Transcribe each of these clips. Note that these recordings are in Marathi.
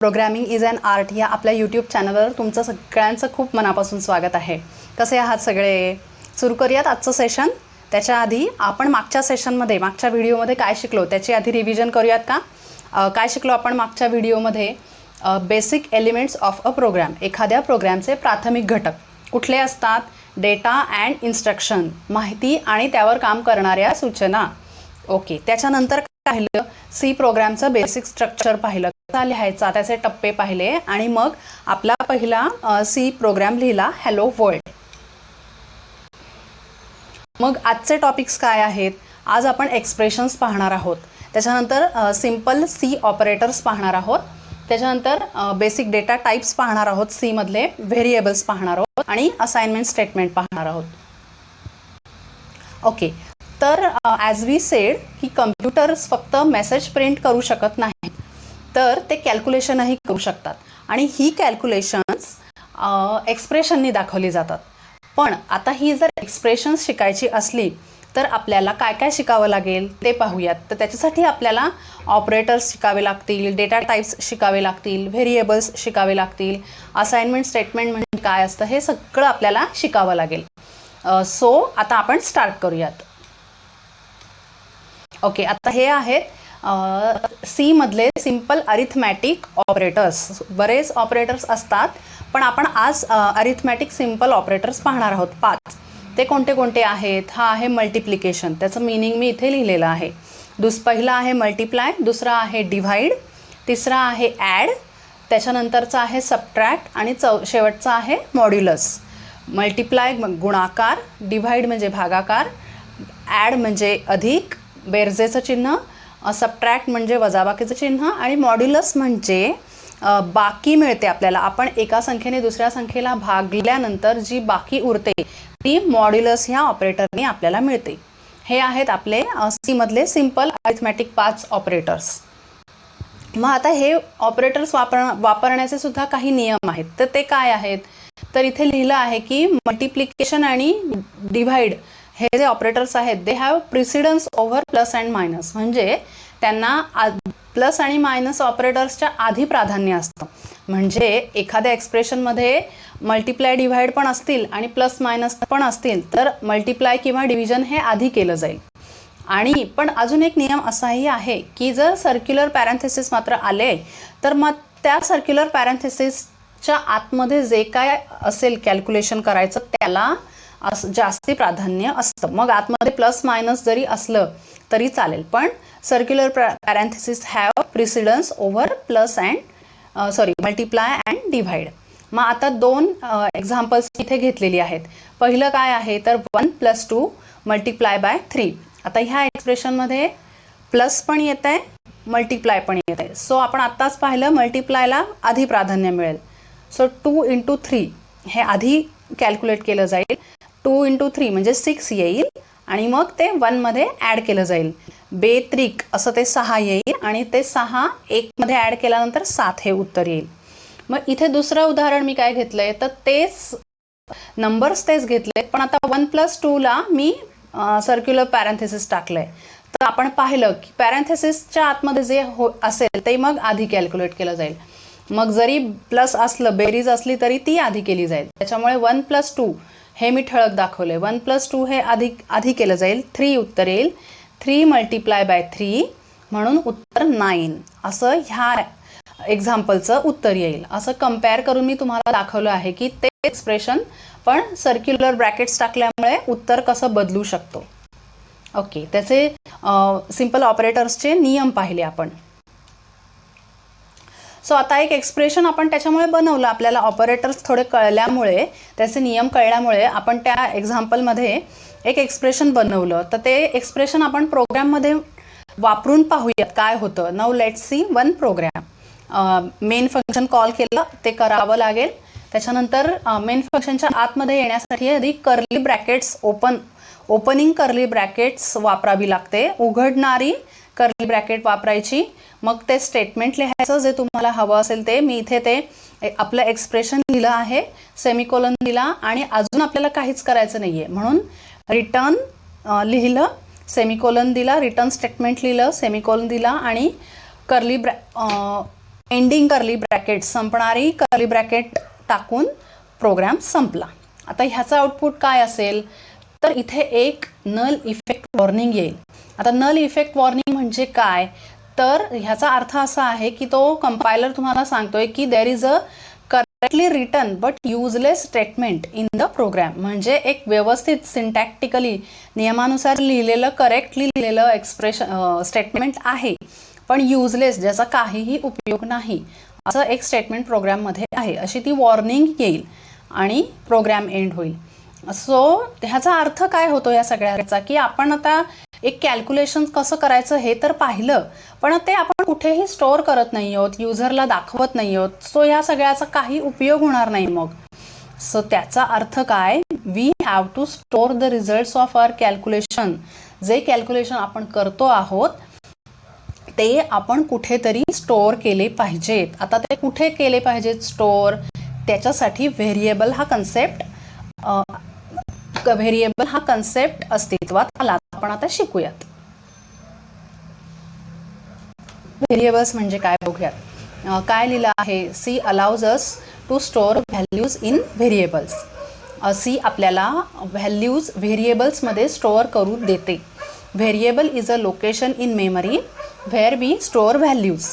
प्रोग्रॅमिंग इज अन आर्ट या आपल्या यूट्यूब चॅनलवर तुमचं सगळ्यांचं खूप मनापासून स्वागत आहे. कसे आहात सगळे? सुरू करूयात आजचं सेशन. त्याच्या आधी आपण मागच्या व्हिडिओमध्ये काय शिकलो त्याची आधी रिव्हिजन करूयात का? काय शिकलो आपण मागच्या व्हिडिओमध्ये? Basic elements of a program. एखाद्या प्रोग्रामचे प्राथमिक घटक कुठले असतात? डेटा अँड इन्स्ट्रक्शन, माहिती आणि त्यावर काम करणाऱ्या सूचना. ओके, त्याच्यानंतर काय पाहिलं? सी प्रोग्रामचं बेसिक स्ट्रक्चर पाहिलं, कसा लिहायचा त्याचे टप्पे पाहिले आणि मग आपला पहिला सी प्रोग्राम लिहिला, हॅलो वर्ल्ड. मग आजचे टॉपिक्स काय आहेत? आज आपण एक्सप्रेशन्स पाहणार आहोत, त्याच्यानंतर सिम्पल सी ऑपरेटर्स पाहणार आहोत, त्याच्यानंतर बेसिक डेटा टाइप्स पाहणार आहोत, सी मधले व्हेरिएबल्स पाहणार आहोत आणि असाइनमेंट स्टेटमेंट पाहणार आहोत. ओके, तर ॲज वी सेड की कम्प्युटर्स फक्त मेसेज प्रिंट करू शकत नाही, तर ते कॅल्क्युलेशनही करू शकतात आणि ही कॅल्क्युलेशन्स एक्सप्रेशननी दाखवली जातात. पण आता ही जर एक्सप्रेशन्स शिकायची असली तर आपल्याला काय काय शिकावं लागेल ते पाहूयात. तर त्याच्यासाठी आपल्याला ऑपरेटर्स शिकावे लागतील, डेटा टाइप्स शिकावे लागतील, व्हेरिएबल्स शिकावे लागतील, असाइनमेंट स्टेटमेंट म्हणजे काय असतं हे सगळं आपल्याला शिकावं लागेल. सो आता आपण स्टार्ट करूयात. ओके, आता हे आहेत सी मधले सिंपल अरिथमॅटिक ऑपरेटर्स. बरेच ऑपरेटर्स असतात पण आपण आज अरिथमॅटिक सिंपल ऑपरेटर्स पाहणार आहोत 5. ते कोणते कोणते आहेत? हा आहे मल्टिप्लिकेशन, त्याचं मीनिंग मी इथे लिहिलेलं आहे. पहिला आहे मल्टिप्लाय, दुसरा आहे डिव्हाइड, तिसरा आहे ॲड, त्याच्यानंतरचा आहे सबट्रॅक्ट आणि शेवटचा आहे मॉड्युलस. मल्टिप्लाय गुणाकार, डिव्हाइड म्हणजे भागाकार, ॲड म्हणजे अधिक बेरजेचं चिन्ह, सबट्रॅक्ट म्हणजे वजाबाकीचं चिन्ह आणि मॉड्युलस म्हणजे बाकी मिळते आपल्याला. आपण एका संख्येने दुसऱ्या संख्येला भागल्यानंतर जी बाकी उरते ती मॉड्युलस ह्या ऑपरेटरने आपल्याला मिळते. हे आहेत आपले सी मधले सिंपल अरिथमॅटिक 5 ऑपरेटर्स. मग आता हे ऑपरेटर्स वापरण्याचे सुद्धा काही नियम आहेत. तर ते काय आहेत? तर इथे लिहिलं आहे की मल्टिप्लिकेशन आणि डिव्हाइड हे जे ऑपरेटर्स आहेत they have precedence over plus and minus, म्हणजे त्यांना प्लस आणि मायनस ऑपरेटर्सच्या आधी प्राधान्य असतं. म्हणजे एखाद्या एक्सप्रेशनमध्ये मल्टिप्लाय डिव्हाइड पण असतील आणि प्लस मायनस पण असतील तर मल्टिप्लाय किंवा डिव्हिजन हे आधी केलं जाईल. आणि पण अजून एक नियम असाही आहे की जर सर्क्युलर पॅरेंथेसिस मात्र आले तर मग त्या सर्क्युलर पॅरेंथेसिसच्या आतमध्ये जे काय असेल कॅल्क्युलेशन करायचं त्याला जास्ती प्राधान्य असतं. मग आतमध्ये प्लस मायनस जरी असलं तरी चालेल, पण circular parenthesis have precedence over multiply and divide. मग आता 2 एक्झाम्पल्स इथे घेतलेली आहेत. पहिलं काय आहे तर 1 + 2 मल्टिप्लाय बाय 3. आता ह्या एक्सप्रेशनमध्ये प्लस पण येत आहे, मल्टिप्लाय पण येत आहे. सो आपण आत्ताच पाहिलं मल्टिप्लायला आधी प्राधान्य मिळेल. सो 2 × 3 हे आधी कॅल्क्युलेट केलं जाईल. 2 × 3 म्हणजे 6 येईल आणि मग ते 1 मध्ये ॲड केलं जाईल. बेत्रिक असं ते 6 येईल आणि ते 6 1 मध्ये ॲड केल्यानंतर 7 हे उत्तर येईल. मग इथे दुसरं उदाहरण मी काय घेतलंय तर तेच नंबर्स तेच घेतले, पण आता 1 + 2 ला मी सर्क्युलर पॅरेंथेसिस टाकलंय. तर आपण पाहिलं की पॅरेंथेसिसच्या आतमध्ये जे असेल ते मग आधी कॅल्क्युलेट केलं जाईल. मग जरी प्लस असलं, बेरीज असली तरी ती आधी केली जाईल. त्याच्यामुळे 1 + 2 हे मी ठळक दाखवले. 1 + 2 हे आधी केलं जाईल. 3 उत्तर येईल. 3 × 3 म्हणून उत्तर 9 असं ह्या एक्झाम्पलचं उत्तर येईल. असं कम्पेअर करून मी तुम्हाला दाखवलं आहे की ते एक्सप्रेशन पण सर्क्युलर ब्रॅकेट्स टाकल्यामुळे उत्तर कसं बदलू शकतो. ओके, त्याचे सिंपल ऑपरेटर्सचे नियम पाहिले आपण. सो आता एक एक्सप्रेशन आपण त्याच्यामुळे बनवलं, आपल्याला ऑपरेटर्स थोडे कळल्यामुळे, त्याचे नियम कळल्यामुळे आपण त्या एक्झाम्पलमध्ये एक एक्सप्रेशन बनवलं. तर ते एक्सप्रेशन आपण प्रोग्राममध्ये वापरून पाहूयात काय होतं. Now let's see 1 program. Main function call केलं, ते करावं लागेल. त्याच्यानंतर मेन फंक्शनच्या आतमध्ये येण्यासाठी आधी curly brackets opening curly brackets वापरावी लागते, उघडणारी कर्ली ब्रॅकेट वापरायची. मग ते स्टेटमेंट लिहायचं जे तुम्हाला हवं असेल ते. मी इथे ते आपलं एक्सप्रेशन लिहिलं आहे, सेमिकोलन दिला आणि अजून आपल्याला काहीच करायचं नाहीये म्हणून रिटर्न लिहिलं, सेमिकोलन दिला, रिटर्न स्टेटमेंट लिहिलं, सेमिकोलन दिला आणि कर्ली एंडिंग कर्ली ब्रॅकेट, संपणारी कर्ली ब्रॅकेट टाकून प्रोग्राम संपला. आता ह्याचा आउटपुट काय असेल, तर इथे एक नल इफेक्ट वॉर्निंग येईल. आता नल इफेक्ट वॉर्निंग म्हणजे काय, तर ह्याचा अर्थ असा आहे की तो कंपायलर तुम्हाला सांगतोय की there is a correctly written but useless statement in the program. म्हणजे एक व्यवस्थित सिंटॅक्टिकली नियमानुसार लिहिलेलं, करेक्टली लिहिलेलं एक्सप्रेशन स्टेटमेंट आहे, पण युजलेस, ज्याचा काहीही उपयोग नाही, असं एक स्टेटमेंट प्रोग्राममध्ये आहे, अशी ती वॉर्निंग येईल आणि प्रोग्राम एंड होईल. सो ह्याचा अर्थ काय होतो या सगळ्याचा, की आपण आता एक कॅल्क्युलेशन कसं करायचं हे तर पाहिलं, पण ते आपण कुठेही स्टोअर करत नाही आहोत, युजरला दाखवत नाही आहोत. सो ह्या सगळ्याचा काही उपयोग होणार नाही मग. सो त्याचा अर्थ काय, we have to store the results of our calculation. जे कॅल्क्युलेशन आपण करतो आहोत ते आपण कुठेतरी स्टोअर केले पाहिजेत. आता ते कुठे केले पाहिजेत स्टोअर, त्याच्यासाठी व्हेरिएबल हा कन्सेप्ट अस्तित्वात आला. आपण आता शिकूयात व्हेरिएबल्स म्हणजे काय बघूयात. काय लिहिलं आहे, C allows us to store values in variables. C आपल्याला व्हॅल्यूज व्हेरिएबल्समध्ये स्टोअर करू देते. Variable is a location in memory where we store values.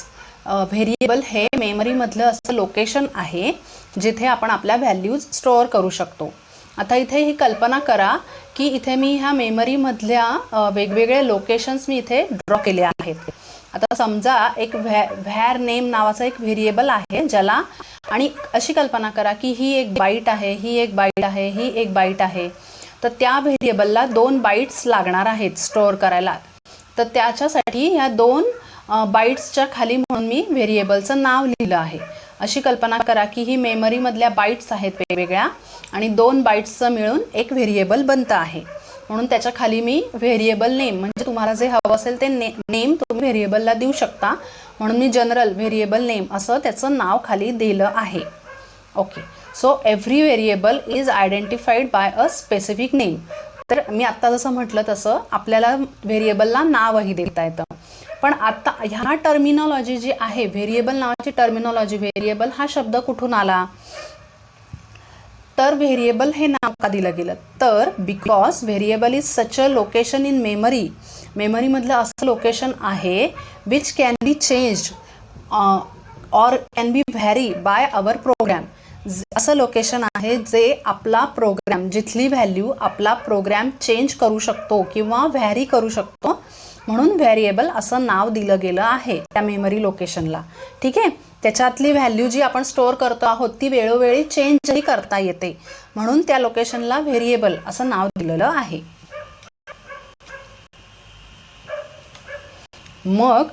Variable हे मेमरीमधलं असं लोकेशन आहे जिथे आपण आपल्या व्हॅल्यूज स्टोअर करू शकतो. आता इथे ही कल्पना करा की इथे मी ह्या मेमरीमधल्या वेगवेगळे लोकेशन्स मी इथे ड्रॉ केले आहेत. आता समजा एक व्हॅर नेम नावाचा एक व्हेरिएबल आहे ज्याला, आणि अशी कल्पना करा की ही एक बाईट आहे, ही एक बाईट आहे, ही एक बाईट आहे. तर त्या व्हेरिएबलला 2 बाईट्स लागणार आहेत स्टोअर करायला. तर त्याच्यासाठी ह्या 2 बाईट्सच्या खाली म्हणून मी व्हेरिएबलचं नाव लिहिलं आहे. अशी कल्पना करा की ही मेमरीमधल्या बाईट्स आहेत वेगवेगळ्या, आणि 2 बाईट्सचं मिळून एक व्हेरिएबल बनतं आहे. म्हणून त्याच्या खाली मी व्हेरिएबल नेम, म्हणजे तुम्हाला जे हवं असेल ते नेम तुम्ही व्हेरिएबलला देऊ शकता, म्हणून मी जनरल व्हेरिएबल नेम असं त्याचं नाव खाली दिलं आहे. Okay, so every variable is identified by a specific name. तर मी आत्ता जसं म्हटलं तसं आपल्याला व्हेरिएबलला नावही देता येतं. पण आता ह्या टर्मिनॉलॉजी जी आहे, व्हेरिएबल नावाची टर्मिनॉलॉजी, व्हेरिएबल हा शब्द कुठून आला, तर व्हेरिएबल हे नाव का दिलं गेलं, तर because variable is such a location in memory. मेमरीमधलं असं लोकेशन आहे which can be changed or can be vary by our program. असं लोकेशन आहे जे आपला प्रोग्राम, जिथली व्हॅल्यू आपला प्रोग्राम चेंज करू शकतो किंवा व्हॅरी करू शकतो, म्हणून व्हेरिएबल असं नाव दिलं गेलं आहे त्या मेमरी लोकेशनला. ठीक आहे, त्याच्यातली व्हॅल्यू जी आपण स्टोअर करतो आहोत ती वेळोवेळी चेंजही करता येते, म्हणून त्या लोकेशनला व्हेरिएबल असं नाव दिलेलं आहे. मग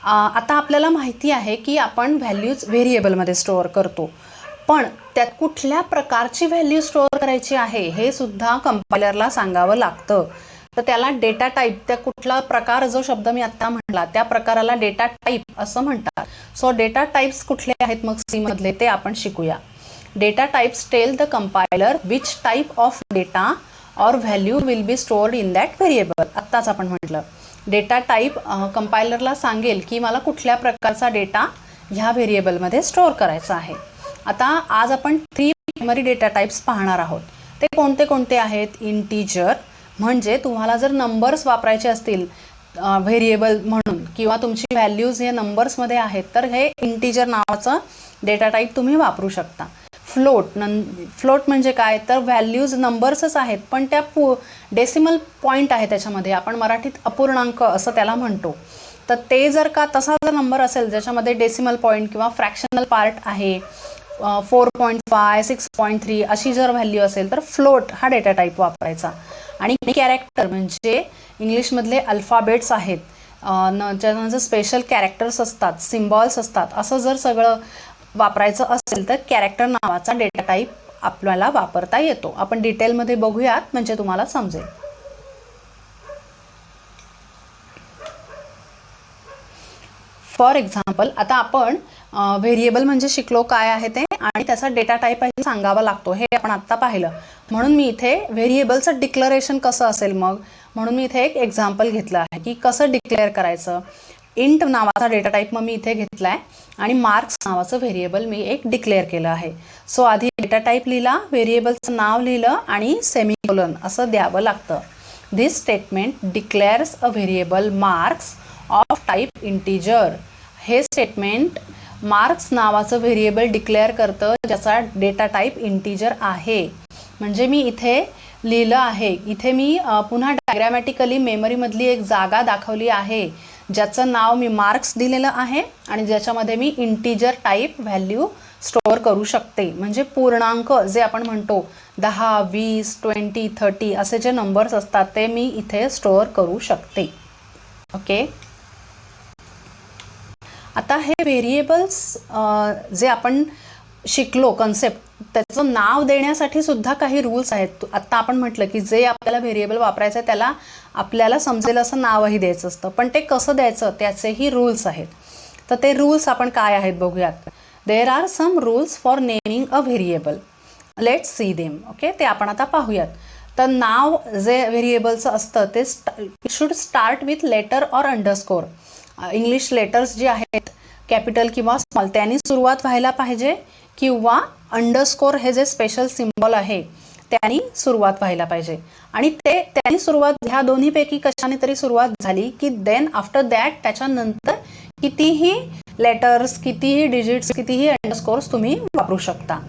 आता आपल्याला माहिती आहे की आपण व्हॅल्यूज व्हेरिएबलमध्ये स्टोअर करतो, पण त्यात कुठल्या प्रकारची व्हॅल्यू स्टोअर करायची आहे हे सुद्धा कंपायलरला सांगावं लागतं. तर त्याला डेटा टाईप, त्या कुठला प्रकार, जो शब्द मी आत्ता म्हटला त्या प्रकाराला डेटा टाईप असं म्हणतात. सो डेटा टाईप्स कुठले आहेत मग सी मधले ते आपण शिकूया. Data types tell the compiler which type of data or value will be stored in that variable. आत्ताच आपण म्हटलं डेटा टाईप कंपायलरला सांगेल की मला कुठल्या प्रकारचा डेटा ह्या व्हेरिएबलमध्ये स्टोअर करायचा आहे. आता आज आपण 3 प्रायमरी डेटा टाईप्स पाहणार आहोत. ते कोणते कोणते आहेत, इंटीजर, म्हणजे तुम्हाला जर नंबर्स वापरायचे असतील व्हेरिएबल म्हणून, किंवा तुमची व्हॅल्यूज हे नंबर्समध्ये आहेत, तर हे इंटीजर नावाचं डेटा टाईप तुम्ही वापरू शकता. फ्लोट म्हणजे काय, तर व्हॅल्यूज नंबर्सच आहेत पण त्या डेसिमल पॉईंट आहे त्याच्यामध्ये, आपण मराठीत अपूर्णांक असं त्याला म्हणतो. तर ते जर का तसा जर नंबर असेल ज्याच्यामध्ये डेसिमल पॉईंट किंवा फ्रॅक्शनल पार्ट आहे, 4.5, 6.3 अशी जर व्हॅल्यू असेल तर फ्लोट हा डेटा टाईप वापरायचा. आणि कॅरेक्टर म्हणजे इंग्लिशमधले अल्फाबेट्स आहेत, ज्यांचं स्पेशल कॅरेक्टर्स असतात, सिम्बॉल्स असतात, असं जर सगळं वापरायचं असेल तर कॅरेक्टर नावाचा डेटा टाईप आपल्याला वापरता येतो. आपण डिटेलमध्ये बघूयात म्हणजे तुम्हाला समजेल. फॉर एक्झाम्पल, आता आपण व्हेरिएबल म्हणजे शिकलो काय आहे ते, आणि त्याचा डेटा टाईपही सांगावा लागतो हे आपण आत्ता पाहिलं. म्हणून मी इथे व्हेरिएबलचं डिक्लरेशन कसं असेल मग, म्हणून मी इथे एक एक्झाम्पल घेतलं आहे की कसं डिक्लेअर करायचं. इंट नावाचा डेटा टाईप मग मी इथे घेतला आहे आणि मार्क्स नावाचं व्हेरिएबल मी एक डिक्लेअर केलं आहे. सो आधी डेटा टाईप लिहिला, व्हेरिएबलचं नाव लिहिलं आणि सेमिकोलन असं द्यावं लागतं. This statement declares a variable marks of type integer. हे स्टेटमेंट मार्क्स नावाचं व्हेरिएबल डिक्लेअर करतं ज्याचा डेटा टाईप इंटिजर आहे. म्हणजे मी इथे लिहिलं आहे, इथे मी पुन्हा डायग्रॅमॅटिकली मेमरीमधली एक जागा दाखवली आहे ज्याचं नाव मी मार्क्स दिलेलं आहे आणि ज्याच्यामध्ये मी इंटिजर टाईप व्हॅल्यू स्टोअर करू शकते. म्हणजे पूर्णांक जे आपण म्हणतो 10, 20, 20, 30 असे जे नंबर्स असतात ते मी इथे स्टोअर करू शकते. ओके, आता हे व्हेरिएबल्स जे आपण शिकलो कन्सेप्ट, त्याचं नाव देण्यासाठी सुद्धा काही रूल्स आहेत. आत्ता आपण म्हटलं की जे आपल्याला व्हेरिएबल वापरायचं आहे त्याला आपल्याला समजेल असं नावही द्यायचं असतं, पण ते कसं द्यायचं त्याचेही रूल्स आहेत. तर ते रूल्स आपण काय आहेत बघूयात. There are some rules for naming a variable. Let's see them. Okay, ते आपण आता पाहूयात. तर नाव जे व्हेरिएबलचं असतं ते it should start with letter or underscore. English letters जे आहेत कॅपिटल किंवा स्मॉल त्यांनी सुरुवात व्हायला पाहिजे, किंवा अंडरस्कोर हे जे स्पेशल सिम्बॉल आहे त्यांनी सुरुवात व्हायला पाहिजे. आणि त्यांनी सुरुवात ह्या दोन्हीपैकी कशाने तरी सुरुवात झाली की देन आफ्टर दॅट त्याच्यानंतर कितीही लेटर्स, कितीही डिजिट्स, कितीही अंडरस्कोर्स तुम्ही वापरू शकता.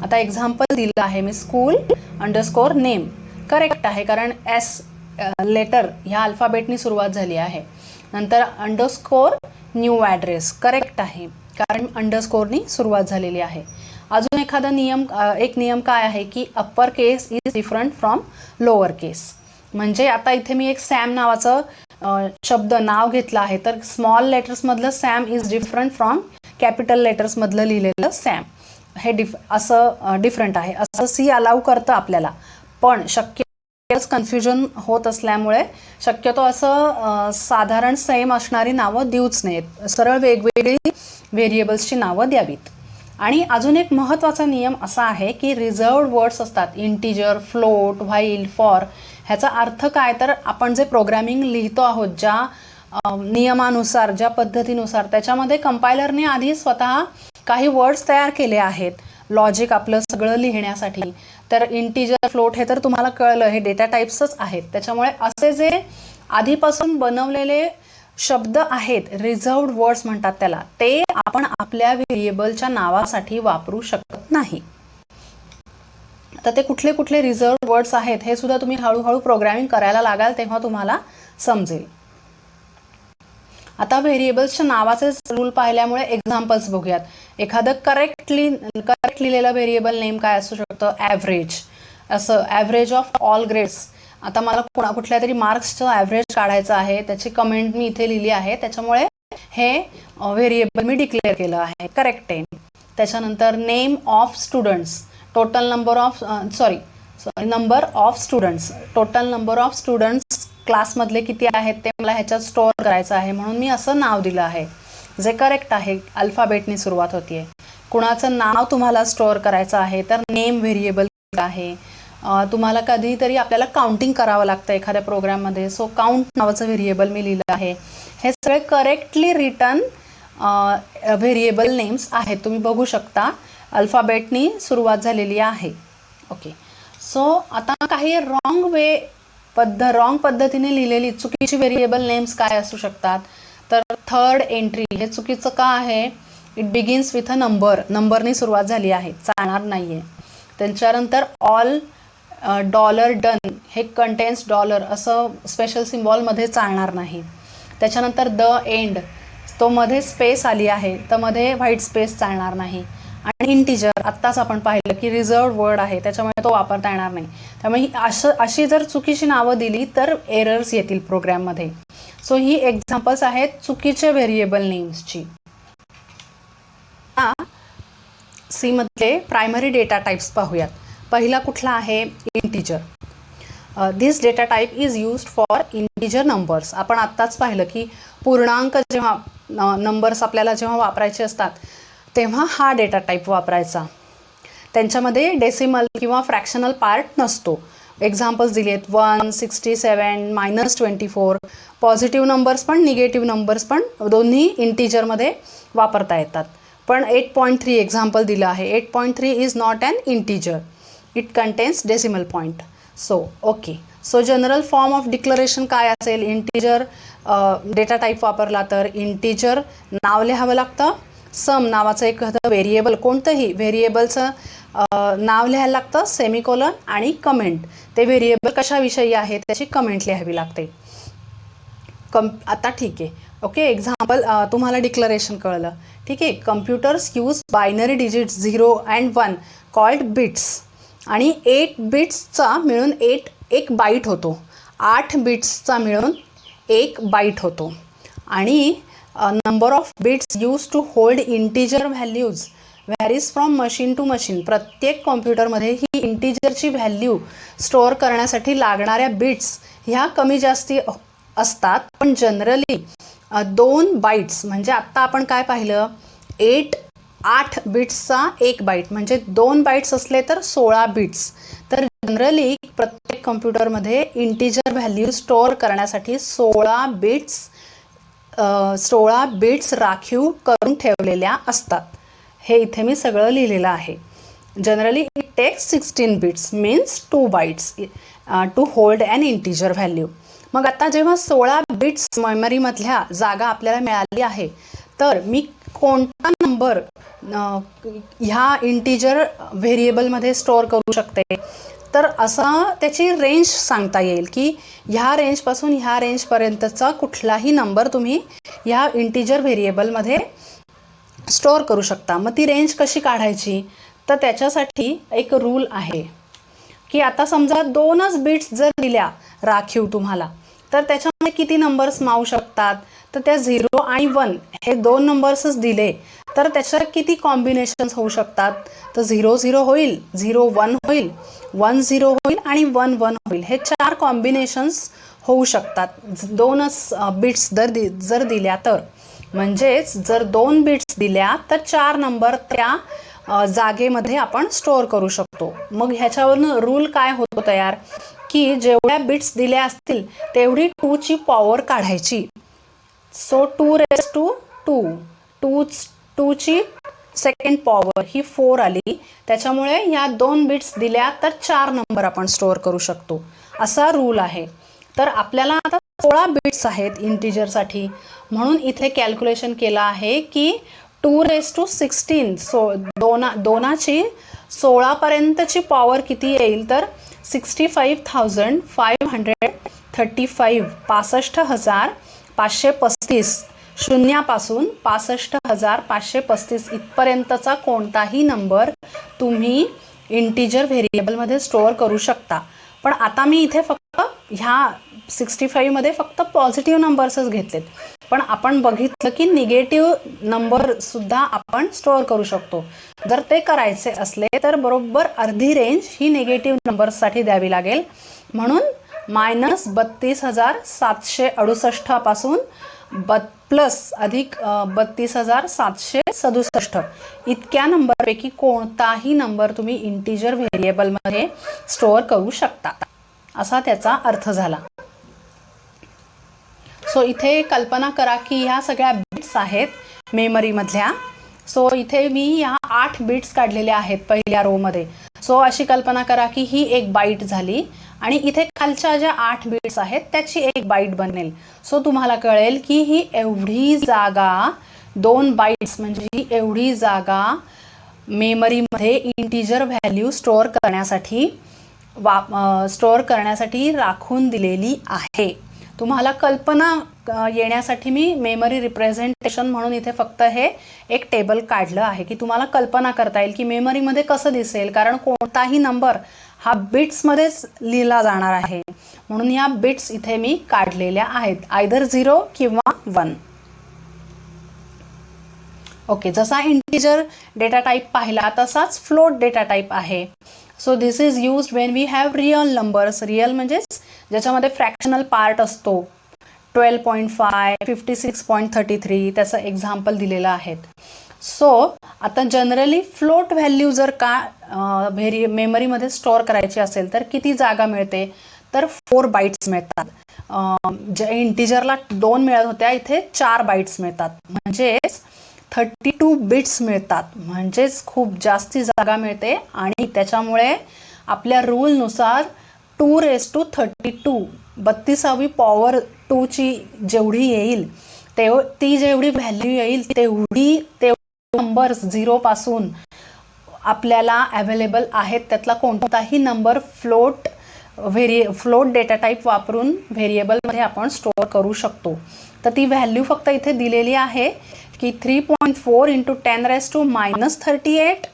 आता एक्झाम्पल दिलं आहे मी, स्कूल अंडरस्कोर नेम. करेक्ट आहे कारण एस लेटर ह्या अल्फाबेटनी सुरुवात झाली आहे. नंतर अंडरस्कोर न्यू ॲड्रेस. करेक्ट आहे कारण अंडरस्कोरनी सुरुवात झालेली आहे. अजून एखादा एक नियम काय आहे की upper case is different from lower case. म्हणजे आता इथे मी एक सॅम नावाचं शब्द नाव घेतलं आहे, तर स्मॉल लेटर्समधलं Sam is different from capital लेटर्समधलं लिहिलेलं सॅम. हे असं डिफरंट आहे असं सी अलाउ करतं आपल्याला. पण कन्फ्युजन होत असल्यामुळे शक्यतो असं साधारण सेम असणारी नावं देऊच नयेत, सरळ वेगवेगळी व्हेरिएबल्सची नावं द्यावीत. आणि अजून एक महत्त्वाचा नियम असा आहे की रिझर्वड वर्ड्स असतात, इंटिजर, फ्लोट, व्हाईल, फॉर. ह्याचा अर्थ काय, तर आपण जे प्रोग्रॅमिंग लिहितो आहोत ज्या नियमानुसार, ज्या पद्धतीनुसार, त्याच्यामध्ये कंपायलरने आधी स्वतः काही वर्ड्स तयार केले आहेत लॉजिक आपलं सगळं लिहिण्यासाठी. तर इंटिजर, फ्लोट हे तर तुम्हाला कळलं हे डेटा टाईप्सच आहेत. त्याच्यामुळे असे जे आधीपासून बनवलेले शब्द आहेत, रिझर्वड वर्ड्स म्हणतात त्याला, ते आपण आपल्या व्हेरिएबलच्या नावासाठी वापरू शकत नाही. तर ते कुठले कुठले रिझर्वड वर्ड्स आहेत हे सुद्धा तुम्ही हळूहळू प्रोग्रॅमिंग करायला लागाल तेव्हा तुम्हाला समजेल. आता व्हेरिएबल्सच्या नावाचे रूल पाहिल्यामुळे एक्झाम्पल्स बघूयात. एखादं करेक्ट लिहिलेलं व्हेरिएबल नेम काय असू शकतं, ॲव्हरेज. असं ॲव्हरेज ऑफ ऑल ग्रेड्स. आता मला कुठल्या तरी मार्क्सचं ॲव्हरेज काढायचं आहे, त्याची कमेंट मी इथे लिहिली आहे, त्याच्यामुळे हे व्हेरिएबल मी डिक्लेअर केलं आहे. करेक्ट आहे. त्याच्यानंतर name of students, total number of students, total number of students क्लासमधले किती आहेत ते मला ह्याच्यात स्टोअर करायचं आहे म्हणून मी असं नाव दिलं आहे, जे करेक्ट आहे. अल्फाबेटनी सुरुवात होतीये. कुणाचं नाव तुम्हाला स्टोअर करायचं आहे तर नेम व्हेरिएबल आहे. तुम्हाला कधीतरी आपल्याला काउंटिंग करावं लागतं एखाद्या प्रोग्राममध्ये, सो काउंट नावाचं व्हेरिएबल मी लिहिलं आहे. हे सगळे करेक्टली रिटर्न व्हेरिएबल नेम्स आहेत. तुम्ही बघू शकता अल्फाबेटनी सुरुवात झालेली आहे. ओके, सो आता काही रॉंग पद्धतीने लिहिलेली चुकीची व्हेरिएबल नेम्स काय असू शकतात, तर थर्ड एंट्री हे चुकीचं का आहे, इट बिगिन्स विथ अ नंबरनी सुरुवात झाली आहे, चालणार नाही आहे. त्याच्यानंतर ऑल डॉलर डन हे कंटेन्स डॉलर असं स्पेशल सिम्बॉलमध्ये चालणार नाही. त्याच्यानंतर द एंड तो मध्ये स्पेस आली आहे तर मध्ये व्हाईट स्पेस चालणार नाही. आणि इंटिजर आत्ताच आपण पाहिलं की रिझर्वड वर्ड आहे त्याच्यामुळे तो वापरता येणार नाही. त्यामुळे अशी जर चुकीची नावं दिली तर एरर्स येतील प्रोग्राममध्ये. सो ही एक्झाम्पल्स आहेत चुकीचे व्हेरिएबल नेम्सची. सी मध्ये प्रायमरी डेटा टाइप्स पाहूयात. पहिला कुठला आहे, integer. This data type is used for integer numbers. आपण आत्ताच पाहिलं की पूर्णांक जेव्हा नंबर्स आपल्याला जेव्हा वापरायचे असतात तेव्हा हा डेटा टाईप वापरायचा. त्यांच्यामध्ये डेसिमल किंवा फ्रॅक्शनल पार्ट नसतो. एक्झाम्पल्स दिले आहेत 167 -24. पॉझिटिव्ह नंबर्स पण निगेटिव्ह नंबर्स पण दोन्ही इंटिजरमध्ये वापरता येतात. पण 8.3 एक्झाम्पल दिलं आहे. 8.3 is not an integer, it contains decimal point. So okay, so general form of declaration काय असेल? इंटिजर डेटा टाईप वापरला तर इंटिजर नाव लिहावं लागतं. सम नावाचं एखादं व्हेरिएबल, कोणतंही व्हेरिएबलचं नाव लिहायला लागतं, सेमिकोलन आणि कमेंट. ते व्हेरिएबल कशाविषयी आहे त्याची कमेंट लिहावी लागते. आता ठीक आहे, ओके. एक्झाम्पल तुम्हाला डिक्लरेशन कळलं, ठीक आहे. Computers use binary digits 0 and 1 called bits. आणि 8 बिट्सचा मिळून एक बाईट होतो. 8 बिट्सचा मिळून 1 बाईट होतो. आणि number of bits use to hold integer values varies from machine to machine. प्रत्येक कॉम्प्युटरमध्ये ही इंटिजरची व्हॅल्यू स्टोअर करण्यासाठी लागणाऱ्या बिट्स ह्या कमी जास्ती असतात. पण जनरली 2 बाईट्स म्हणजे आत्ता आपण काय पाहिलं, 8 बिट्सचा 1 बाईट म्हणजे 2 बाईट्स असले तर 16 बिट्स. तर जनरली प्रत्येक कॉम्प्युटरमध्ये इंटिजर व्हॅल्यू स्टोअर करण्यासाठी 16 बिट्स राखीव करून ठेवलेल्या असतात. हे इथे मी सगळं लिहिलेलं आहे. Generally it takes 16 bits means 2 bytes to hold an integer value. मग आता जेव्हा 16 बिट्स मेमरीमधल्या जागा आपल्याला मिळाली आहे, तर मी कोणता नंबर ह्या इंटिजर व्हेरिएबलमध्ये स्टोअर करू शकते? तर असं त्याची रेंज सांगता येईल की ह्या रेंजपासून ह्या रेंजपर्यंतचा कुठलाही नंबर तुम्ही ह्या इंटिजर व्हेरिएबलमध्ये स्टोअर करू शकता. मग ती रेंज कशी काढायची? तर त्याच्यासाठी एक रूल आहे की आता समजा 2च बिट्स जर दिल्या राखीव तुम्हाला, तर त्याच्यामध्ये किती नंबर्स मावू शकतात? तर त्या 0 आणि 1 हे 2 नंबर्सच दिले तर त्याच्या किती कॉम्बिनेशन्स होऊ शकतात? तर 0 0 होईल, 0 1 होईल, 1 0 होईल आणि 1 1 होईल. हे 4 कॉम्बिनेशन्स होऊ शकतात 2च बिट्स जर दिल्या तर. म्हणजेच जर 2 बिट्स दिल्या तर 4 नंबर त्या जागेमध्ये आपण स्टोअर करू शकतो. मग ह्याच्यावरून रूल काय होतो तयार की जेवढ्या बिट्स दिल्या असतील तेवढी 2 ची पॉवर काढायची. सो 2^2, 2 ची सेकंड पॉवर ही 4 आली. त्याच्यामुळे या 2 बिट्स दिल्या तर 4 नंबर आपण स्टोअर करू शकतो, असा रूल आहे. तर आपल्याला आता 16 बिट्स आहेत इंटिजरसाठी, म्हणून इथे कॅल्क्युलेशन केलं आहे की 2^16. सो दोनाची 16 पर्यंतची पॉवर किती येईल? तर 65,535, 65,535 शून्यापासून 65,535 इथपर्यंतचा कोणताही नंबर तुम्ही इंटिजर व्हेरिएबलमध्ये स्टोअर करू शकता. पण आता मी इथे फक्त ह्या 65 मध्ये फक्त पॉझिटिव्ह नंबर्सच घेतलेत. पण आपण बघितलं की निगेटिव्ह नंबर सुद्धा आपण स्टोअर करू शकतो. जर ते करायचे असले तर बरोबर अर्धी रेंज ही निगेटिव्ह नंबर्ससाठी द्यावी लागेल. म्हणून -32,768 पासून प्लस अधिक 32,767 इतक्या नंबरपैकी कोणताही नंबर तुम्ही इंटिजर व्हेरिएबलमध्ये स्टोअर करू शकता, असा त्याचा अर्थ झाला. सो इथे कल्पना करा की ह्या सगळ्या बिट्स आहेत मेमरीमधल्या. सो इथे मी ह्या 8 बिट्स काढलेल्या आहेत पहिल्या रोमध्ये. सो अशी कल्पना करा की ही 1 बाईट झाली आणि इथे खालच्या ज्या 8 बिट्स आहेत त्याची 1 बाईट बनेल. सो तुम्हाला कळेल की ही एवढी जागा 2 बाईट्स म्हणजे ही एवढी जागा मेमरीमध्ये इंटिजर व्हॅल्यू स्टोअर करण्यासाठी राखून दिलेली आहे. तुम्हाला कल्पना येण्यासाठी मी मेमरी रिप्रेझेंटेशन म्हणून इथे फक्त हे एक टेबल काढलं आहे की तुम्हाला कल्पना करता येईल की मेमरीमध्ये कसं दिसेल. कारण कोणताही नंबर हा बिट्समध्येच लिहिला जाणार आहे, म्हणून या बिट्स इथे मी काढलेल्या आहेत, आयदर 0 किंवा 1. ओके, जसा इंटिजर डेटा टाईप पाहिला तसाच फ्लोट डेटा टाईप आहे. So this is used when we have real numbers. Real म्हणजेच ज्याच्यामध्ये फ्रॅक्शनल पार्ट असतो. 12.5, 56.33 त्याचं एक्झाम्पल दिलेलं आहे. सो आता जनरली फ्लोट व्हॅल्यू जर का मेमरीमध्ये स्टोअर करायची असेल तर किती जागा मिळते, तर 4 बाईट्स मिळतात. जे इंटिजरला 2 मिळत होत्या इथे 4 बाईट्स मिळतात, म्हणजेच 32 बिट्स मिळतात, म्हणजेच खूप जास्ती जागा मिळते. आणि त्याच्यामुळे आपल्या रूलनुसार 2⁻32 32वी पॉवर 2 ची जेवढी येईल ती जेवढी व्हॅल्यू येईल तेवढी नंबर्स 0 पासून आपल्याला अवेलेबल आहेत. त्यातला कोणताही नंबर फ्लोट डेटा टाईप वापरून व्हेरिएबलमध्ये आपण स्टोअर करू शकतो. तर ती व्हॅल्यू फक्त इथे दिलेली आहे की 3.4 × 10⁻⁻38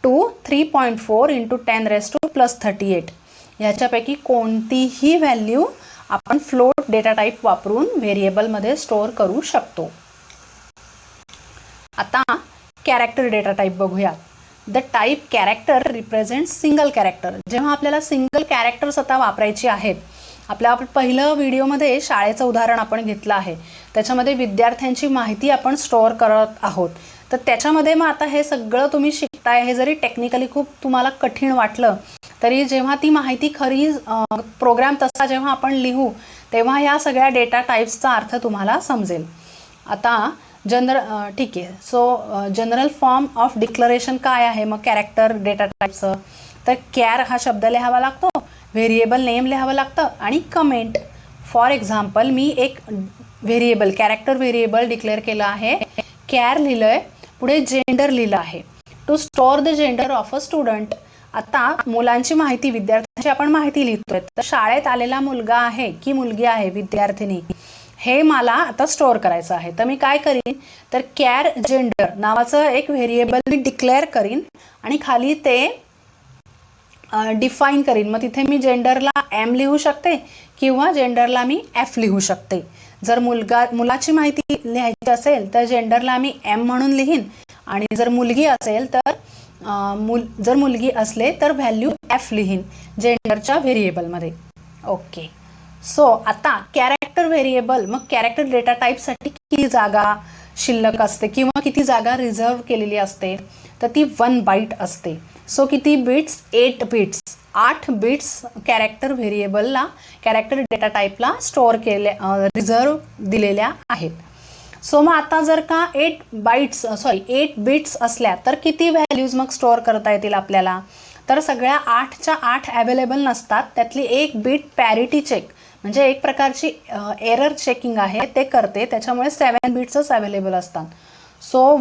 टू 3.4 × 10⁻+38 ह्याच्यापैकी कोणतीही व्हॅल्यू आपण फ्लोट डेटा टाईप वापरून व्हेरिएबलमध्ये स्टोअर करू शकतो. आता कॅरेक्टर डेटा टाईप बघूया. The type character represent single character. जेव्हा आपल्याला सिंगल कॅरेक्टर्स आता वापरायची आहेत, आपल्या पहिलं व्हिडिओमध्ये शाळेचं उदाहरण आपण घेतलं आहे, त्याच्यामध्ये विद्यार्थ्यांची माहिती आपण स्टोअर करत आहोत. तर त्याच्यामध्ये मग आता हे सगळं तुम्ही शिकताय, हे जरी टेक्निकली खूप तुम्हाला कठीण वाटलं तरी जेव्हा ती माहिती खरी प्रोग्राम तसा जेव्हा आपण लिहू तेव्हा ह्या सगळ्या डेटा टाईप्सचा अर्थ तुम्हाला समजेल. आता ठीक आहे. So general form of declaration काय आहे मग कॅरेक्टर डेटा टाईपचं, तर कॅर हा शब्द लिहावा लागतो, व्हेरिएबल नेम लिहावं लागतं आणि कमेंट. फॉर एक्झाम्पल मी एक कॅरेक्टर व्हेरिएबल डिक्लेअर केलं आहे, कॅर लिहिलं आहे, पुढे जेंडर लिहिलं आहे, to store the gender of a student. आता मुलांची माहिती, विद्यार्थ्यांची आपण माहिती लिहितोय, तर शाळेत आलेला मुलगा आहे की मुलगी आहे, विद्यार्थिनी, हे मला आता स्टोअर करायचं आहे. तर मी काय करीन, तर कॅर जेंडर नावाचं एक व्हेरिएबल मी डिक्लेअर करीन आणि खाली ते डिफाईन करीन. मग तिथे मी जेंडरला एम लिहू शकते किंवा जेंडरला मी एफ लिहू शकते. जर मुलाची माहिती लिहायची असेल तर जेंडरला मी एम म्हणून लिहीन आणि जर मुलगी असेल तर जर मुलगी असले तर व्हॅल्यू एफ लिहीन जेंडरच्या व्हेरिएबलमध्ये. ओके. सो आता कॅरेक्टर व्हेरिएबल, मग कॅरेक्टर डेटा टाईपसाठी किती जागा शिल्लक असते किंवा किती जागा रिझर्व केलेली असते, तर ती 1 बाईट असते. सो किती बिट्स, 8 बिट्स, 8 बिट्स कॅरेक्टर व्हेरिएबलला, कॅरेक्टर डेटा टाईपला स्टोअर रिझर्व दिलेल्या आहेत. सो मग आता जर का 8 बिट्स असल्या तर किती व्हॅल्यूज मग स्टोअर करता येतील आपल्याला, तर सगळ्या 8च्या 8 अवेलेबल नसतात, त्यातली एक बिट पॅरिटी चेक म्हणजे एक प्रकारची एरर चेकिंग आहे ते करते, त्याच्यामुळे 7 बिट्सच अवेलेबल असतात. सो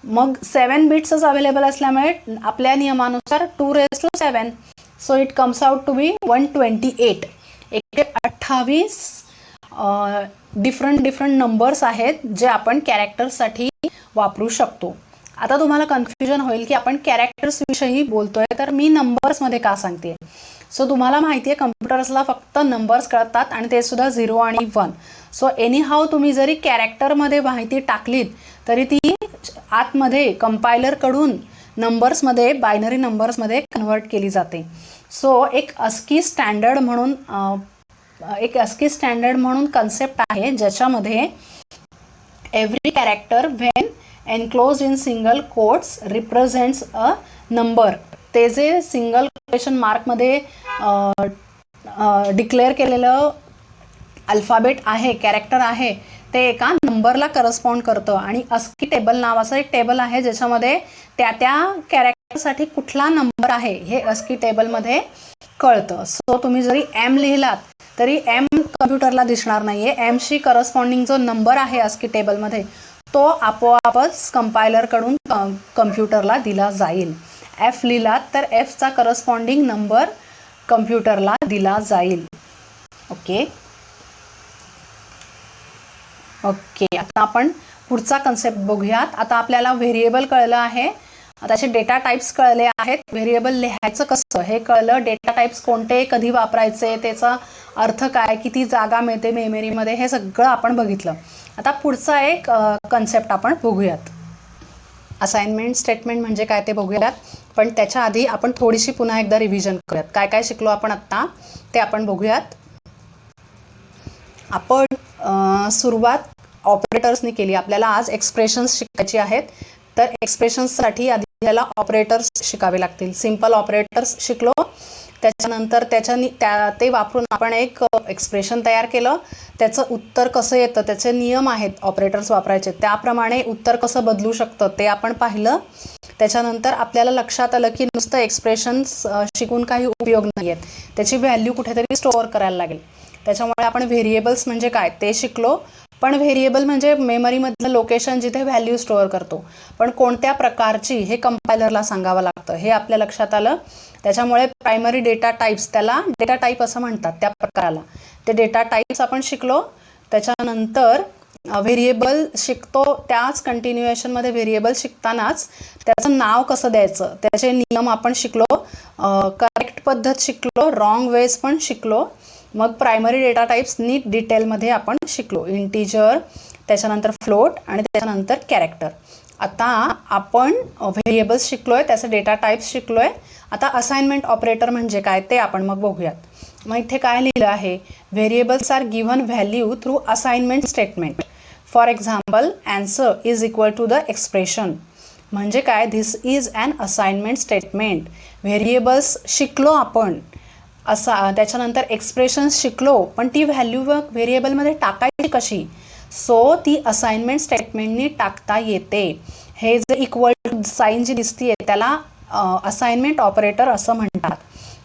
मग 7 बिट्सच अवेलेबल असल्यामुळे आपल्या नियमानुसार 2⁻7, so it comes out to be 128. 128 different numbers आहेत जे आपण कॅरेक्टरसाठी वापरू शकतो. आता तुम्हाला कन्फ्युजन होईल की आपण कॅरेक्टर्स विषयी बोलतोय तर मी नंबर्समध्ये का सांगते. सो तुम्हाला माहिती आहे कम्प्युटर्सला फक्त नंबर्स कळतात आणि ते सुद्धा 0 आणि 1. सो एनी हाऊ तुम्ही जरी कॅरेक्टरमध्ये माहिती टाकलीत तरी ती आतमध्ये कंपायलरकडून नंबर्समध्ये, बायनरी नंबर्समध्ये कन्व्हर्ट केली जाते. सो एक अस्की स्टँडर्ड म्हणून कन्सेप्ट आहे ज्याच्यामध्ये every character when enclosed in single quotes represents a number. ते जे सिंगल क्वेश्चन मार्कमध्ये डिक्लेअर केलेलं अल्फाबेट आहे, कॅरेक्टर आहे, ते एका नंबरला करस्पॉन्ड करतं. आणि अस्की टेबल नावाचं एक टेबल आहे ज्याच्यामध्ये त्या कॅरेक्टरसाठी कुठला नंबर आहे हे अस्की टेबलमध्ये कळतं. सो तुम्ही जरी एम लिहिलात तरी एम कम्प्युटरला दिसणार नाहीये, एमशी करस्पॉन्डिंग जो नंबर आहे अस्की टेबलमध्ये तो आपोआपच कंपायलरकडून कम्प्युटरला दिला जाईल. एफ लिहिलात तर एफचा करस्पॉन्डिंग नंबर कम्प्युटरला दिला जाईल. ओके. आता आपण पुढचा कन्सेप्ट बघूयात. आता आपल्याला व्हेरिएबल कळलं आहे, त्याचे डेटा टाईप्स कळले आहेत, व्हेरिएबल लिहायचं कसं हे कळलं, डेटा टाईप्स कोणते, कधी वापरायचे, त्याचा अर्थ काय, किती जागा मिळते मेमरीमध्ये, हे सगळं आपण बघितलं. आता पुढचा एक कन्सेप्ट आपण बघूयात. असाइनमेंट स्टेटमेंट म्हणजे काय ते बघूयात, पण त्याच्या आधी आपण थोडीशी पुन्हा एकदा रिव्हिजन करूयात. काय काय शिकलो आपण आत्ता ते आपण बघूयात. आपण सुरुवात ऑपरेटर्सनी केली. आपल्याला आज एक्सप्रेशन्स शिकायची आहेत. तर एक्सप्रेशन्ससाठी आधी आपल्याला ऑपरेटर्स शिकावे लागतील. सिंपल ऑपरेटर्स शिकलो, त्याच्यानंतर ते वापरून आपण एक एक्सप्रेशन तयार केलं. त्याचं उत्तर कसं येतं, त्याचे नियम आहेत ऑपरेटर्स वापरायचे, त्याप्रमाणे उत्तर कसं बदलू शकतं ते आपण पाहिलं. त्याच्यानंतर आपल्याला लक्षात आलं की नुसतं एक्सप्रेशन्स शिकून काही उपयोग नाही आहेत, त्याची व्हॅल्यू कुठेतरी स्टोअर करायला लागेल. त्याच्यामुळे आपण व्हेरिएबल्स म्हणजे काय ते शिकलो. पण व्हेरिएबल म्हणजे मेमरीमधलं लोकेशन जिथे व्हॅल्यू स्टोअर करतो, पण कोणत्या प्रकारची हे कंपायलरला सांगावं लागतं हे आपल्या लक्षात आलं. त्याच्यामुळे प्रायमरी डेटा टाईप्स, त्याला डेटा टाईप असं म्हणतात त्या प्रकाराला, ते डेटा टाईप्स आपण शिकलो. त्याच्यानंतर व्हेरिएबल शिकतो, त्याच कंटिन्युएशनमध्ये व्हेरिएबल शिकतानाच त्याचं नाव कसं द्यायचं त्याचे नियम आपण शिकलो. करेक्ट पद्धत शिकलो, रॉंग वेज पण शिकलो. मग प्रायमरी डेटा टाईप्स नीट डिटेलमध्ये आपण शिकलो. इंटीजर, त्याच्यानंतर फ्लोट आणि त्याच्यानंतर कॅरेक्टर. आता आपण व्हेरिएबल्स शिकलोय, त्याचे डेटा टाईप्स शिकलोय. आता असाइनमेंट ऑपरेटर म्हणजे काय ते आपण मग बघूयात. मग इथे काय लिहिलं आहे, variables are given value through assignment statement. For example, answer is equal to the expression. म्हणजे काय, this is an assignment statement. Variables शिकलो आपण, त्याच्यानंतर एक्सप्रेशन्स शिकलो, पण ती व्हॅल्यू व्हेरिएबलमध्ये टाकायची कशी, सो ती असाइनमेंट स्टेटमेंटनी टाकता येते. हे जे इक्वल टू साईन जी दिसतीये त्याला असाइनमेंट ऑपरेटर असं म्हणतात.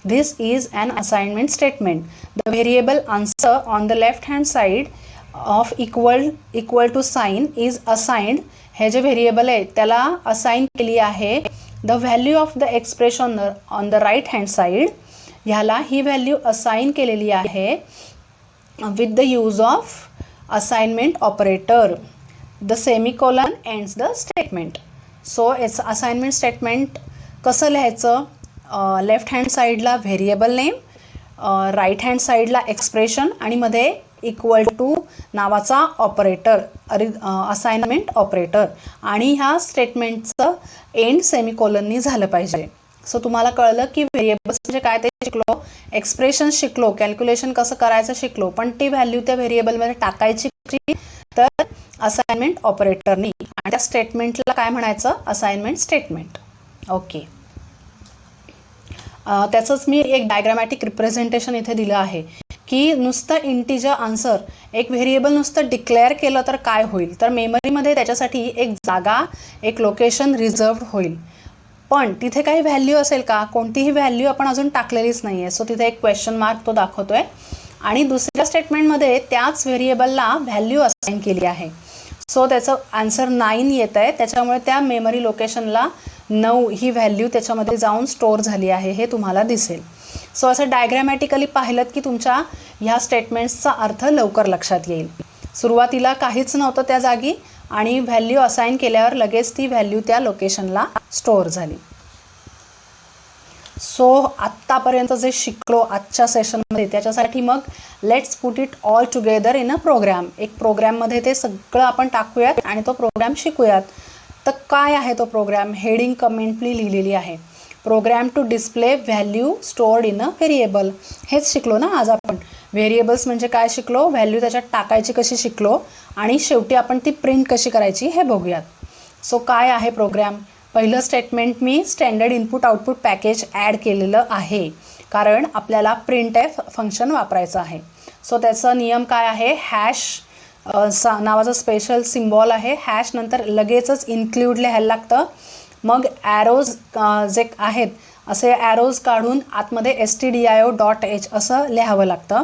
This is an assignment statement. The variable answer on the left hand side of equal to sign is assigned. हे जे व्हेरिएबल आहे त्याला असाइन केली आहे the value of the expression on the right hand side. ह्याला ही व्हॅल्यू असाइन केलेली आहे with the use of assignment operator. The semicolon ends the statement. So याचं असाइनमेंट स्टेटमेंट कसं लिहायचं, लेफ्ट हँड साईडला व्हेरिएबल नेम, राईट हँड साईडला एक्सप्रेशन आणि मध्ये इक्वल टू नावाचा ऑपरेटर, असाइनमेंट ऑपरेटर. आणि ह्या स्टेटमेंटचं एंड सेमिकोलननी झालं पाहिजे. सो तुम्हाला कळलं की व्हेरिएबल्स म्हणजे काय ते शिकलो, एक्सप्रेशन शिकलो, कॅल्क्युलेशन कसं करायचं शिकलो, पण ती व्हॅल्यू त्या व्हेरिएबलमध्ये टाकायची तर असाइनमेंट ऑपरेटरनी. आणि त्या स्टेटमेंटला काय म्हणायचं, असाइनमेंट स्टेटमेंट. ओके, त्याचंच मी एक डायग्रामॅटिक रिप्रेझेंटेशन इथे दिलं आहे की नुसतं इंटीजर आन्सर एक व्हेरिएबल नुसतं डिक्लेअर केलं तर काय होईल, तर मेमरीमध्ये त्याच्यासाठी एक जागा, एक लोकेशन रिझर्व्ड होईल. पण तिथे काही व्हॅल्यू असेल का, कोणतीही व्हॅल्यू आपण अजून टाकलेलीच नाही आहे. सो तिथे एक क्वेश्चन मार्क तो दाखवतोय. आणि दुसऱ्या स्टेटमेंटमध्ये त्याच व्हेरिएबलला व्हॅल्यू असाइन केली आहे. सो त्याचं आन्सर 9 येत आहे, त्याच्यामुळे त्या मेमरी लोकेशनला 9 ही व्हॅल्यू त्याच्यामध्ये जाऊन स्टोअर झाली आहे हे तुम्हाला दिसेल. सो असं डायग्रॅमॅटिकली पाहिलं की तुमच्या ह्या स्टेटमेंट्सचा अर्थ लवकर लक्षात येईल. सुरुवातीला काहीच नव्हतं त्या जागी आणि व्हॅल्यू असाइन केल्यावर लगेच ती व्हॅल्यू त्या लोकेशनला स्टोअर झाली. सो आत्तापर्यंत जे शिकलो आजच्या सेशनमध्ये त्याच्यासाठी मग let's put it all together in a program. एक प्रोग्राममध्ये ते सगळं आपण टाकूयात आणि तो प्रोग्राम शिकूयात. तर काय आहे तो प्रोग्राम, हेडिंग कमेंटली लिहिलेली आहे, program to display value stored in a variable. हेच शिकलो ना आज आपण. व्हेरिएबल्स म्हणजे काय शिकलो, व्हॅल्यू त्याच्यात टाकायची कशी शिकलो आणि शेवटी आपण ती प्रिंट कशी करायची हे बघूयात. सो काय आहे प्रोग्राम. पहिलं स्टेटमेंट मी standard input output package add केलेलं आहे कारण आपल्याला प्रिंट एफ फंक्शन वापरायचं आहे. सो त्याचा नियम काय आहे, हॅश नावाचं स्पेशल सिम्बॉल आहे, हॅश नंतर लगेचच इन्क्ल्यूड लिहायला लागतं. मग ॲरोज जे आहेत असे ॲरोज काढून आतमध्ये stdio.h असं लिहावं लागतं.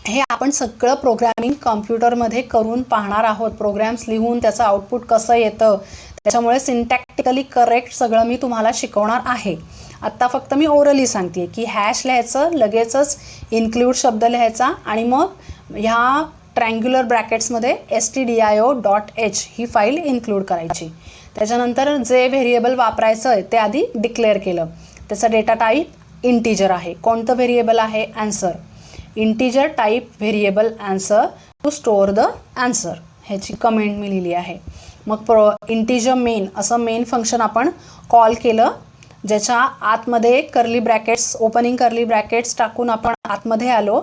हे आपण सगळं प्रोग्रॅमिंग कॉम्प्युटरमध्ये करून पाहणार आहोत. प्रोग्रॅम्स लिहून त्याचं आउटपुट कसं येतं, त्याच्यामुळे सिंटॅक्टिकली करेक्ट सगळं मी तुम्हाला शिकवणार आहे. आत्ता फक्त मी ओरली सांगते की हॅश लिहायचं, लगेचच इन्क्ल्यूड शब्द लिहायचा आणि मग ह्या ट्रँग्युलर ब्रॅकेट्समध्ये stdio.h ही फाईल इन्क्लूड करायची. त्याच्यानंतर जे व्हेरिएबल वापरायचं आहे ते आधी डिक्लेअर केलं. त्याचा डेटा टाईप इंटीजर आहे. कोणतं व्हेरिएबल आहे, answer. Integer type variable answer to store the answer. ह्याची कमेंट मी लिहिली आहे. मग इंटीजर मेन असं मेन फंक्शन आपण कॉल केलं ज्याच्या आतमध्ये curly brackets, opening curly brackets टाकून आपण आतमध्ये आलो.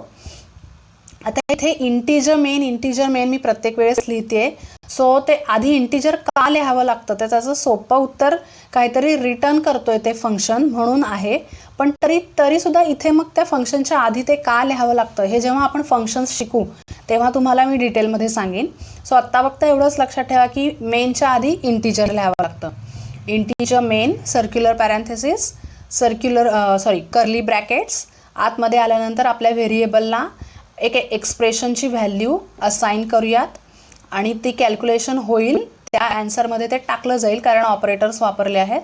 आता इथे इंटीजर मेन मी प्रत्येक वेळेस लिहिते. सो ते आधी इंटिजर का लिहावं लागतं, तर त्याचं सोपं उत्तर काहीतरी रिटर्न करतोय ते फंक्शन म्हणून आहे. पण तरीसुद्धा इथे मग त्या फंक्शनच्या आधी ते का लिहावं लागतं हे जेव्हा आपण फंक्शन्स शिकू तेव्हा तुम्हाला मी डिटेलमध्ये सांगेन. सो आत्ता फक्त एवढंच लक्षात ठेवा की मेनच्या आधी इंटिजर लिहावं लागतं. Integer main, circular parenthesis, curly brackets, आतमध्ये आल्यानंतर आपल्या व्हेरिएबलला एक एक्सप्रेशनची व्हॅल्यू असाइन करूयात आणि ती कॅल्क्युलेशन होईल, त्या ॲन्सरमध्ये ते टाकलं जाईल कारण ऑपरेटर्स वापरले आहेत.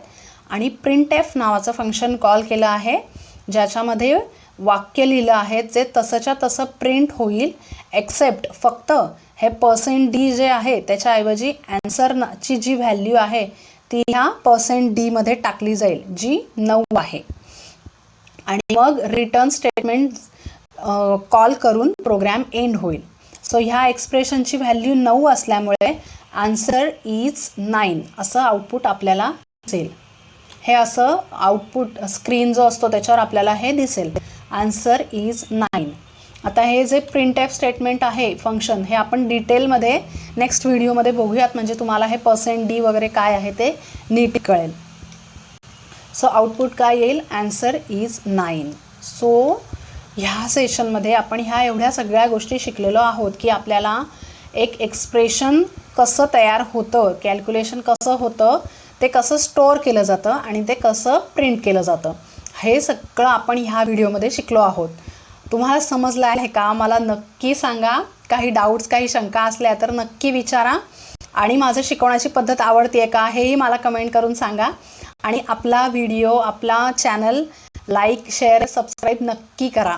आणि प्रिंट एफ नावाचं फंक्शन कॉल केलं आहे ज्याच्यामध्ये वाक्य लिहिलं आहे जे तसंच्या तसं प्रिंट होईल, एक्सेप्ट फक्त हे %d जे आहे त्याच्याऐवजी ॲन्सरची जी व्हॅल्यू आहे ती ह्या %d मध्ये टाकली जाईल जी 9 आहे. आणि मग रिटर्न स्टेटमेंट कॉल करून प्रोग्राम एंड होईल. सो ह्या एक्सप्रेशनची व्हॅल्यू 9 असल्यामुळे आन्सर इज 9 असं आउटपुट आपल्याला दिसेल. हे असं आउटपुट स्क्रीन जो असतो त्याच्यावर आपल्याला हे दिसेल, आन्सर इज 9. आता हे जे प्रिंट एफ स्टेटमेंट आहे फंक्शन हे आपण डिटेलमध्ये नेक्स्ट व्हिडिओमध्ये बघूयात, म्हणजे तुम्हाला हे %d वगैरे काय आहे ते नीट कळेल. सो आउटपुट काय येईल, आन्सर इज 9. सो ह्या सेशनमध्ये आपण ह्या एवढ्या सगळ्या गोष्टी शिकलेलो आहोत की आपल्याला एक एक्सप्रेशन कसं तयार होतं, कॅल्क्युलेशन कसं होतं, ते कसं स्टोअर केलं जातं आणि ते कसं प्रिंट केलं जातं, हे सगळं आपण ह्या व्हिडिओमध्ये शिकलो आहोत. तुम्हाला समजलं आहे का, मला नक्की सांगा. काही डाऊट्स, काही शंका असल्या तर नक्की विचारा. आणि माझं शिकवण्याची पद्धत आवडते आहे का हेही मला कमेंट करून सांगा. आणि आपला व्हिडिओ, आपला चॅनल लाईक, शेअर, सबस्क्राईब नक्की करा.